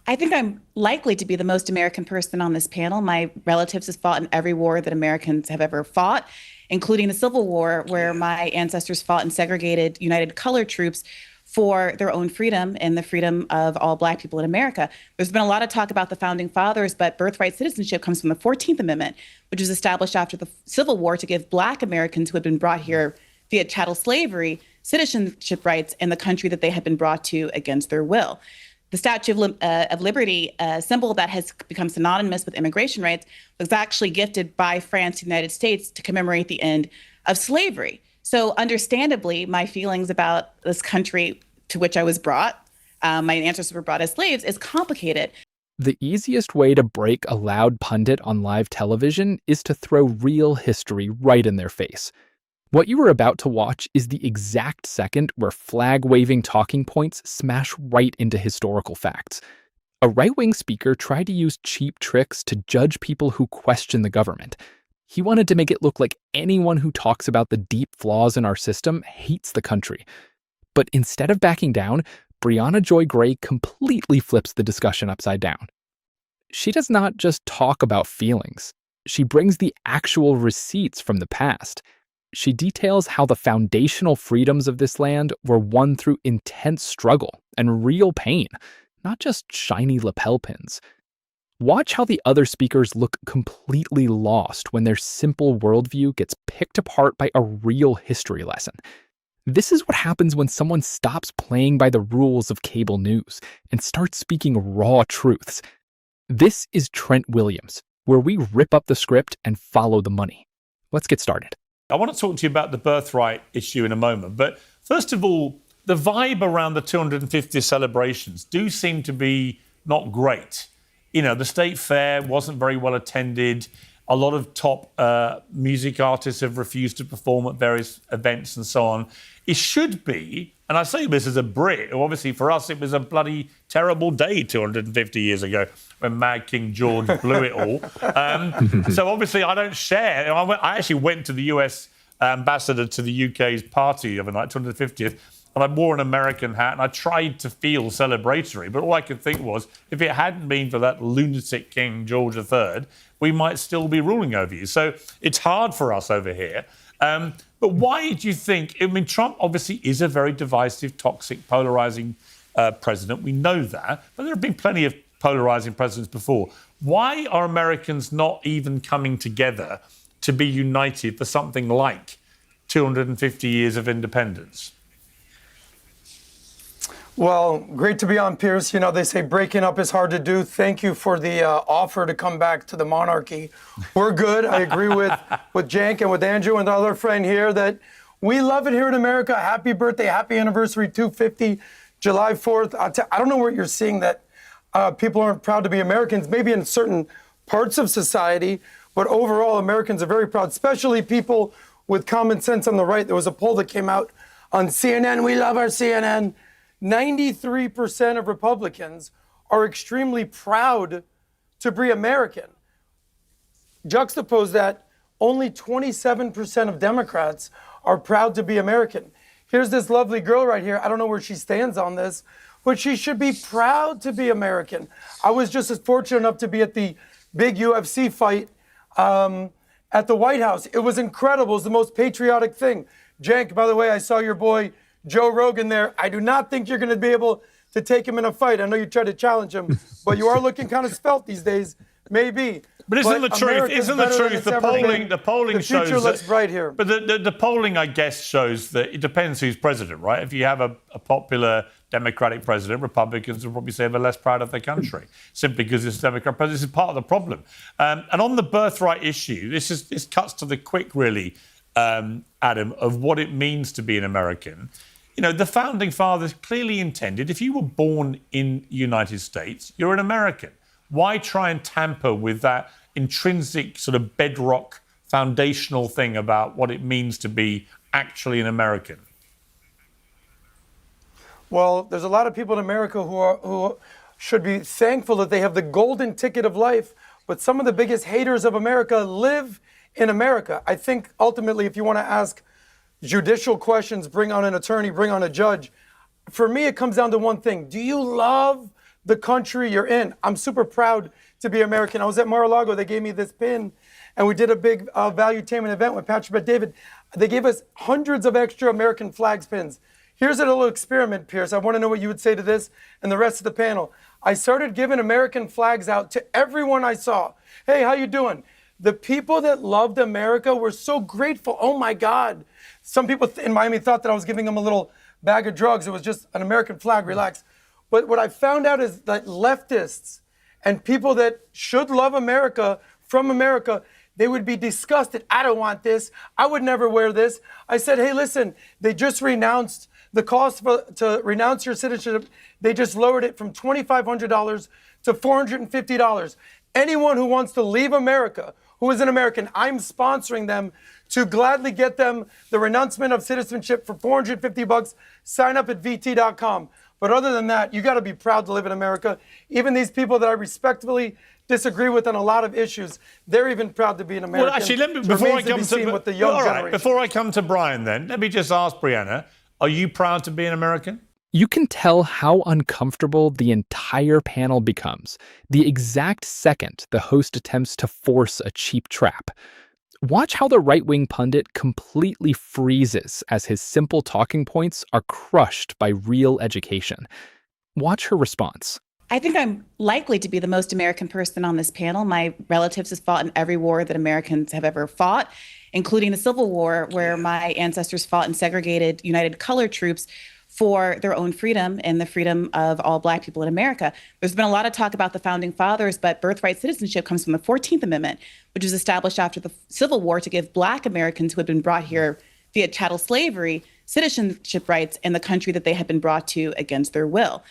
I think I'm likely to be the most American person on this panel. My relatives have fought in every war that Americans have ever fought, including the Civil War, where my ancestors fought in segregated United Color troops for their own freedom and the freedom of all Black people in America. There's been a lot of talk about the founding fathers, but birthright citizenship comes from the 14th Amendment, which was established after the Civil War to give Black Americans who had been brought here via chattel slavery citizenship rights in the country that they had been brought to against their will. The Statue of Liberty, a symbol that has become synonymous with immigration rights, was actually gifted by France to the United States to commemorate the end of slavery. So understandably, my feelings about this country to which I was brought, my ancestors were brought as slaves, is complicated. The easiest way to break a loud pundit on live television is to throw real history right in their face. What you are about to watch is the exact second where flag-waving talking points smash right into historical facts. A right-wing speaker tried to use cheap tricks to judge people who question the government. He wanted to make it look like anyone who talks about the deep flaws in our system hates the country. But instead of backing down, Briahna Joy Gray completely flips the discussion upside down. She does not just talk about feelings. She brings the actual receipts from the past. She details how the foundational freedoms of this land were won through intense struggle and real pain, not just shiny lapel pins. Watch how the other speakers look completely lost when their simple worldview gets picked apart by a real history lesson. This is what happens when someone stops playing by the rules of cable news and starts speaking raw truths. This is Trent Williams, where we rip up the script and follow the money. Let's get started. I want to talk to you about the birthright issue in a moment. But first of all, the vibe around the 250th celebrations do seem to be not great. You know, the state fair wasn't very well attended. A lot of top music artists have refused to perform at various events and so on. It should be, and I say this as a Brit, obviously for us it was a bloody terrible day 250 years ago when Mad King George blew it all. So obviously I don't share. I actually went to the US ambassador to the UK's party of the night, 250th, and I wore an American hat and I tried to feel celebratory, but all I could think was, if it hadn't been for that lunatic King George III, we might still be ruling over you. So it's hard for us over here. But why do you think, I mean, Trump obviously is a very divisive, toxic, polarizing president. We know that, but there have been plenty of polarizing presidents before. Why are Americans not even coming together to be united for something like 250 years of independence? Well, great to be on, Piers. You know, they say breaking up is hard to do. Thank you for the offer to come back to the monarchy. We're good. I agree with Cenk and with Andrew and the other friend here that we love it here in America. Happy birthday, happy anniversary, 250, July 4th. I don't know where you're seeing that people aren't proud to be Americans, maybe in certain parts of society, but overall, Americans are very proud, especially people with common sense on the right. There was a poll that came out on CNN. We love our CNN. 93% of Republicans are extremely proud to be American. Juxtapose that, only 27% of Democrats are proud to be American. Here's this lovely girl right here. I don't know where she stands on this, but she should be proud to be American. I was just as fortunate enough to be at the big UFC fight at the White House. It was incredible. It was the most patriotic thing. Cenk, by the way, I saw your boy Joe Rogan there. I do not think you're going to be able to take him in a fight. I know you tried to challenge him, but you are looking kind of svelte these days, maybe. But isn't the truth? Isn't the truth? The polling shows. The future looks bright here. But the polling, I guess, shows that it depends who's president, right? If you have a popular Democratic president, Republicans will probably say they're less proud of their country simply because it's a Democrat president. This is part of the problem. And on the birthright issue, this cuts to the quick, really, Adam, of what it means to be an American. You know, the founding fathers clearly intended, if you were born in the United States, you're an American. Why try and tamper with that intrinsic sort of bedrock foundational thing about what it means to be actually an American? Well, there's a lot of people in America who should be thankful that they have the golden ticket of life, but some of the biggest haters of America live in America. I think ultimately, if you want to ask judicial questions, bring on an attorney, bring on a judge. For me, it comes down to one thing. Do you love the country you're in. I'm super proud to be American. I was at Mar-a-Lago. They gave me this pin, and we did a big valuetainment event with Patrick and David. They gave us hundreds of extra American flags pins. Here's a little experiment, Pierce. I want to know what you would say to this and the rest of the panel. I started giving American flags out to everyone I saw. Hey, how you doing? The people that loved America were so grateful. Oh my God. Some people in Miami thought that I was giving them a little bag of drugs. It was just an American flag, relax. But what I found out is that leftists and people that should love America, from America, they would be disgusted. I don't want this. I would never wear this. I said, hey, listen, they just renounced the cost to renounce your citizenship. They just lowered it from $2,500 to $450. Anyone who wants to leave America, who is an American, I'm sponsoring them to gladly get them the renouncement of citizenship for $450. Sign up at VT.com. But other than that, you got to be proud to live in America. Even these people that I respectfully disagree with on a lot of issues, they're even proud to be an American. Well, actually, before I come to Brian, then let me just ask Briahna: are you proud to be an American? You can tell how uncomfortable the entire panel becomes the exact second the host attempts to force a cheap trap. Watch how the right-wing pundit completely freezes as his simple talking points are crushed by real education. Watch her response. I think I'm likely to be the most American person on this panel. My relatives have fought in every war that Americans have ever fought, including the Civil War, where my ancestors fought in segregated United Color troops for their own freedom and the freedom of all Black people in America. There's been a lot of talk about the Founding Fathers, but birthright citizenship comes from the 14th Amendment, which was established after the Civil War to give Black Americans who had been brought here via chattel slavery citizenship rights in the country that they had been brought to against their will.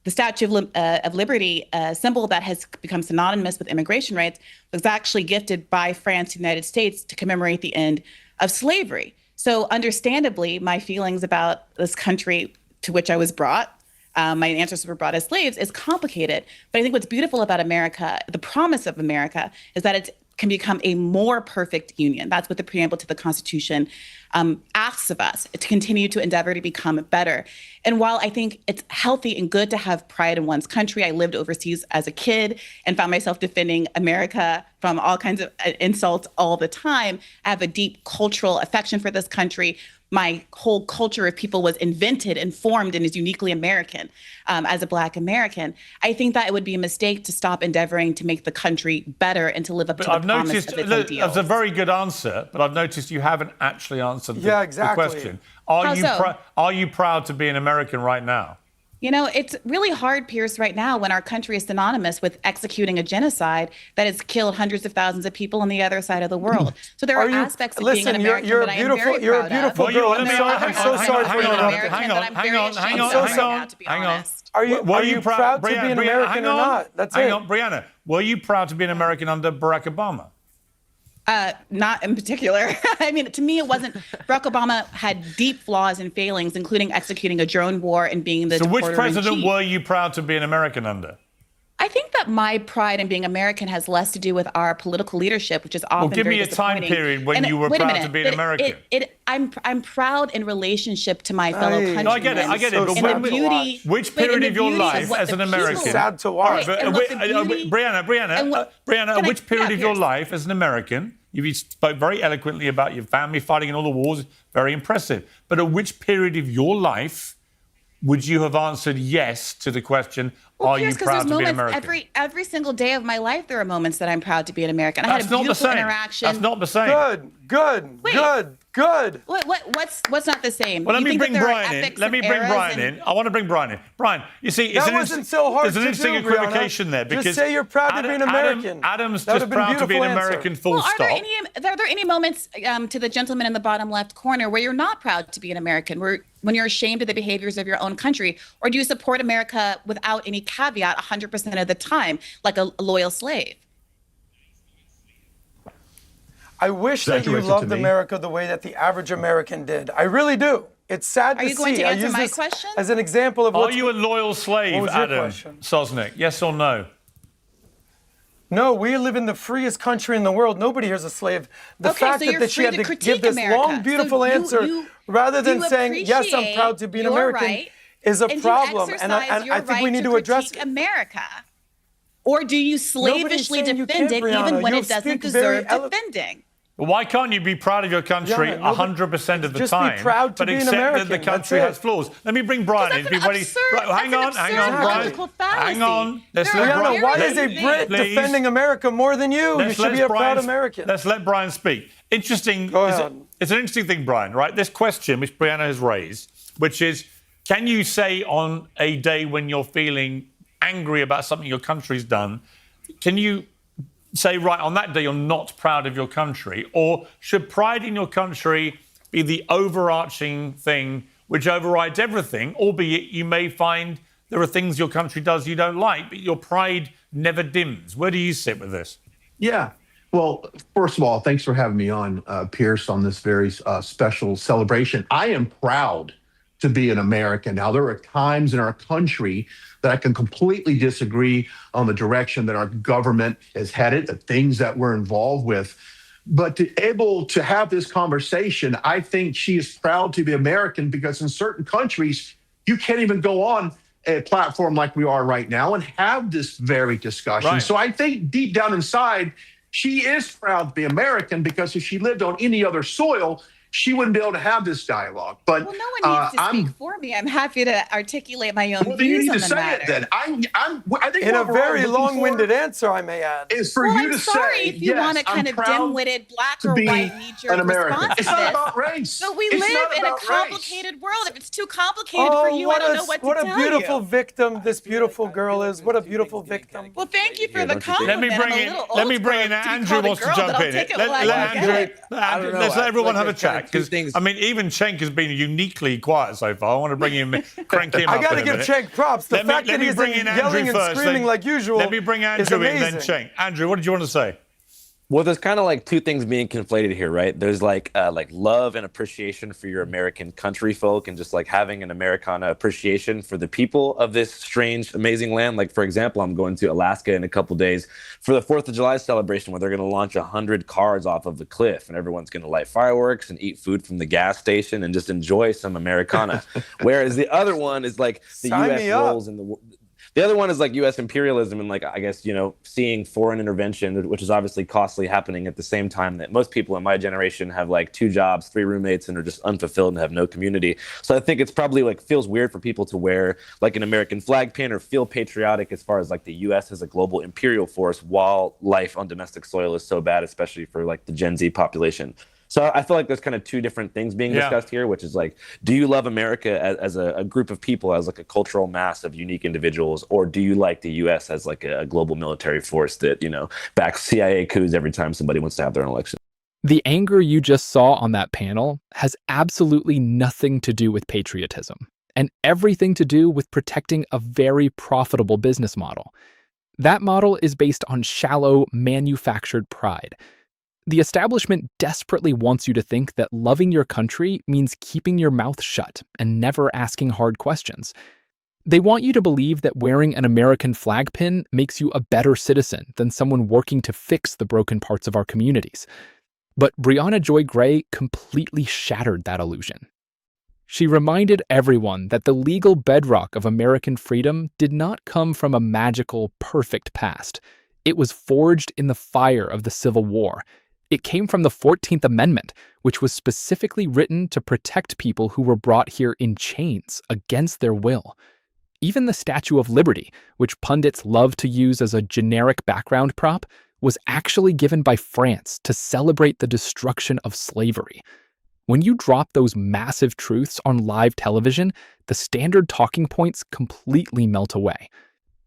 The Statue of Liberty, a symbol that has become synonymous with immigration rights, was actually gifted by France to the United States to commemorate the end of slavery. So understandably, my feelings about this country to which I was brought, my ancestors were brought as slaves, is complicated. But I think what's beautiful about America, the promise of America, is that it can become a more perfect union. That's what the preamble to the Constitution asks of us, to continue to endeavor to become better. And while I think it's healthy and good to have pride in one's country, I lived overseas as a kid and found myself defending America from all kinds of insults all the time. I have a deep cultural affection for this country. My whole culture of people was invented and formed and is uniquely American as a Black American. I think that it would be a mistake to stop endeavoring to make the country better and to live up to the promise of its ideals. That's a very good answer, but I've noticed you haven't actually answered the question. Are you proud to be an American right now? You know, it's really hard, Pierce, right now when our country is synonymous with executing a genocide that has killed hundreds of thousands of people on the other side of the world. So there are aspects of being an American that I am very proud of. You're a beautiful girl. I'm so sorry for interrupting. Hang on. Are you proud to be an American or not? That's it. Hang on, Briahna. Were you proud to be an American under Barack Obama? Not in particular. I mean, to me, it wasn't. Barack Obama had deep flaws and failings, including executing a drone war and being the So which deporter-in-chief. president were you proud to be an American under? I think that my pride in being American has less to do with our political leadership, which is often give very me a time disappointing. period when you were proud to be an American. I'm proud in relationship to my fellow countrymen. No, I get it. But and the beauty, which period of your life as an American? Sad to watch. Briahna, which period of your life as an American? You spoke very eloquently about your family fighting in all the wars. Very impressive. But at which period of your life would you have answered yes to the question, are you proud to be an American? Every single day of my life, there are moments that I'm proud to be an American. I had a beautiful interaction. That's not the same. Good. What's not the same? Well, let me bring Brian in. I want to bring Brian in. Brian, you see, that wasn't so hard to do, there's an interesting equivocation there. Because just say you're proud to be an American. Adam's just proud to be an American, full stop. Are there any moments, to the gentleman in the bottom left corner, where you're not proud to be an American, when you're ashamed of the behaviors of your own country? Or do you support America without any caveat 100% of the time, like a loyal slave? I wish that you loved America the way that the average American did. I really do. It's sad to see. Are you going to answer my question? As an example of Are you a loyal slave, Adam Sosnick? Yes or no? No, we live in the freest country in the world. Nobody here's a slave. The fact that she had to give this long, beautiful answer rather than saying, yes, I'm proud to be an American, is a And problem, do you and exercise your I think we right need to to address critique it. America? Or do you Nobody's slavishly saying you defend can't, it even Briahna. when You it doesn't speak very deserve defending? Why can't you be proud of your country Briahna, nobody- 100% of the just be time, proud to but be an accept that the American, country that's has it. flaws? Let me bring Brian in. That's an Ready? absurd, Right, hang on, that's an hang on, absurd Brian. logical fallacy. Hang on. Let's There let are Brian. Briahna, why very is a few Brit Please. defending America more than you? You Let's should let be a proud Brian- American. Let's let Brian speak. Interesting. Go ahead. It's an interesting thing, Brian, right? This question which Brianna has raised, which is, can you say on a day when you're feeling angry about something your country's done, can you say, right, on that day you're not proud of your country? Or should pride in your country be the overarching thing which overrides everything, albeit you may find there are things your country does you don't like, but your pride never dims? Where do you sit with this? Yeah. Well, first of all, thanks for having me on, Pierce, on this very special celebration. I am proud to be an American. Now, there are times in our country that I can completely disagree on the direction that our government is headed, the things that we're involved with. But to able to have this conversation, I think she is proud to be American, because in certain countries, you can't even go on a platform like we are right now and have this very discussion. Right. So I think deep down inside, she is proud to be American, because if she lived on any other soil, she wouldn't be able to have this dialogue. But Well, no one needs to speak for me. I'm happy to articulate my own well, then you views need on to the say matter. it then. I think In a what we're all very looking long-winded for answer, I may add. is for Well, you I'm to sorry say, if you yes, want a kind I'm of proud dim-witted black to or be white knee-jerk an American. response It's to not this. about race. But we It's live not in a about race. complicated world. If it's too complicated for you, I don't know what to tell a beautiful you. victim this beautiful girl is. What a beautiful victim. Well, thank you for the Let me compliment. bring I'm a in. little Let me old bring for- in. to be Andrew called a wants to girl, jump but I'll in. take it Let while I can get it. I don't know. Let's let I everyone feel have like a there's kind chat, of two because things. I mean, even Cenk has been uniquely quiet so far. I want to bring him, crank him up. I got to in a give minute. Cenk props. The Let me- fact let that me he's bring in Andrew yelling and first, screaming then- like usual Let me bring is Andrew in, then amazing. Cenk. Andrew, what did you want to say? Well, there's kind of like two things being conflated here, right? There's like love and appreciation for your American country folk, and just like having an Americana appreciation for the people of this strange, amazing land. Like, for example, I'm going to Alaska in a couple days for the 4th of July celebration, where they're going to launch 100 cars off of the cliff, and everyone's going to light fireworks and eat food from the gas station and just enjoy some Americana. Whereas the other one is like the Sign U.S. me up. roles in the other one is like U.S. imperialism, and like, I guess, seeing foreign intervention, which is obviously costly, happening at the same time that most people in my generation have like 2 jobs, 3 roommates, and are just unfulfilled and have no community. So I think it's probably like feels weird for people to wear like an American flag pin or feel patriotic as far as like the U.S. as a global imperial force, while life on domestic soil is so bad, especially for like the Gen Z population. So I feel like there's kind of 2 different things being discussed here, which is like, do you love America as a group of people, as like a cultural mass of unique individuals, or do you like the U.S. as like a global military force that, backs CIA coups every time somebody wants to have their own election? The anger you just saw on that panel has absolutely nothing to do with patriotism, and everything to do with protecting a very profitable business model. That model is based on shallow, manufactured pride. The establishment desperately wants you to think that loving your country means keeping your mouth shut and never asking hard questions. They want you to believe that wearing an American flag pin makes you a better citizen than someone working to fix the broken parts of our communities. But Briahna Joy Gray completely shattered that illusion. She reminded everyone that the legal bedrock of American freedom did not come from a magical, perfect past. It was forged in the fire of the Civil War. It came from the 14th Amendment, which was specifically written to protect people who were brought here in chains against their will. Even the Statue of Liberty, which pundits love to use as a generic background prop, was actually given by France to celebrate the destruction of slavery. When you drop those massive truths on live television, the standard talking points completely melt away.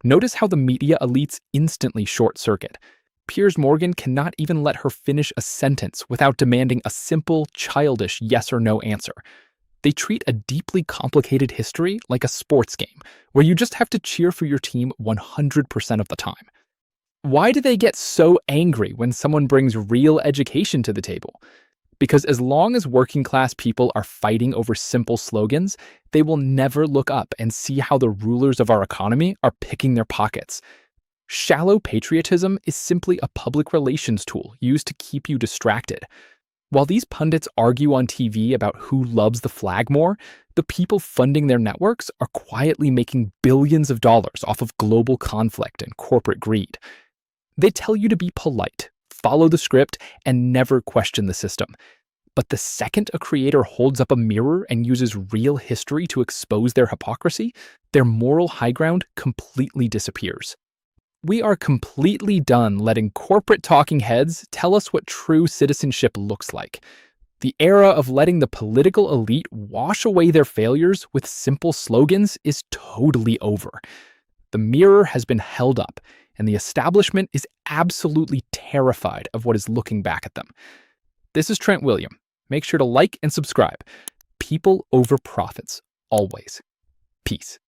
Notice how the media elites instantly short-circuit. Piers Morgan cannot even let her finish a sentence without demanding a simple, childish yes or no answer. They treat a deeply complicated history like a sports game, where you just have to cheer for your team 100% of the time. Why do they get so angry when someone brings real education to the table? Because as long as working class people are fighting over simple slogans, they will never look up and see how the rulers of our economy are picking their pockets. Shallow patriotism is simply a public relations tool used to keep you distracted. While these pundits argue on TV about who loves the flag more, the people funding their networks are quietly making billions of dollars off of global conflict and corporate greed. They tell you to be polite, follow the script, and never question the system. But the second a creator holds up a mirror and uses real history to expose their hypocrisy, their moral high ground completely disappears. We are completely done letting corporate talking heads tell us what true citizenship looks like. The era of letting the political elite wash away their failures with simple slogans is totally over. The mirror has been held up, and the establishment is absolutely terrified of what is looking back at them. This is Trent William. Make sure to like and subscribe. People over profits, always. Peace.